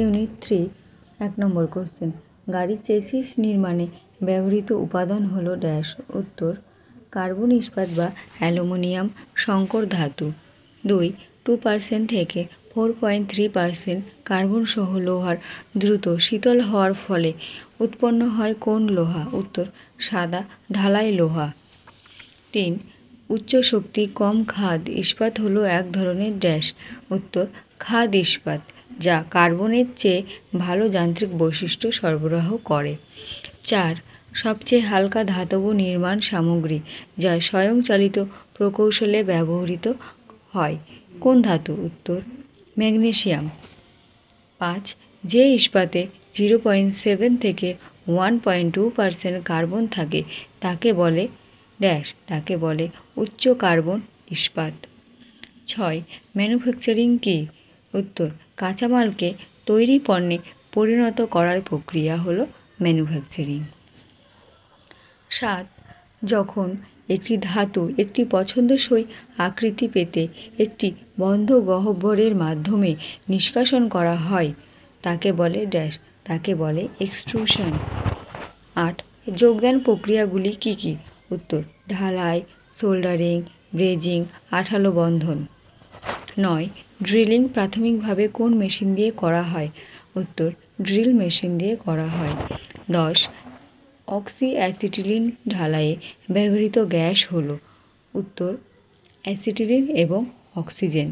Unit 3 1 নম্বর question. গাড়ির chassis নির্মাণে ব্যবহৃত উপাদান হলো ড্যাশ। উত্তর কার্বন ইস্পাত বা অ্যালুমিনিয়াম সংকর ধাতু। 2 2% থেকে 4.3% কার্বন সহ লোহার দ্রুত শীতল হওয়ার ফলে উৎপন্ন হয় কোন লোহা? উত্তর সাদা ঢালাই লোহা। 3 উচ্চ শক্তি কম খাদ ইস্পাত হলো এক ধরনের ড্যাশ। উত্তর খাদ ইস্পাত, যা কার্বনের চেয়ে ভালো যান্ত্রিক বৈশিষ্ট্য সরবরাহ করে। 4 সবচেয়ে হালকা ধাতব নির্মাণ সামগ্রী যা স্বয়ংচালিত প্রকৌশলে ব্যবহৃত হয় কোন ধাতু? উত্তর ম্যাগনেসিয়াম। 5 যে ইস্পাতে 0.7 থেকে 1.2% কার্বন থাকে তাকে বলে ড্যাশ, তাকে বলে উচ্চ কার্বন ইস্পাত। 6 ম্যানুফ্যাকচারিং কি? উত্তর কাঁচামালকে তৈরি পণ্যে পরিণত করার প্রক্রিয়া হলো ম্যানুফ্যাকচারিং। 7 যখন একটি ধাতু একটি পছন্দসই আকৃতি পেতে একটি বন্ধ গহ্বরের মাধ্যমে নিষ্কাশন করা হয় তাকে বলে ড্যাশ, তাকে বলে এক্সট্রুশন। 8 যোগদান প্রক্রিয়াগুলি কি কি? উত্তর ঢালাই, সোল্ডারিং, ব্রেজিং, আঠালো বন্ধন। 9 ড্রিলিং প্রাথমিকভাবে কোন মেশিন দিয়ে করা হয়? উত্তর ড্রিল মেশিন দিয়ে করা হয়। 10 অক্সি অ্যাসিটিলিন ঢালাইয়ে ব্যবহৃত গ্যাস হলো? উত্তর অ্যাসিটিলিন এবং অক্সিজেন।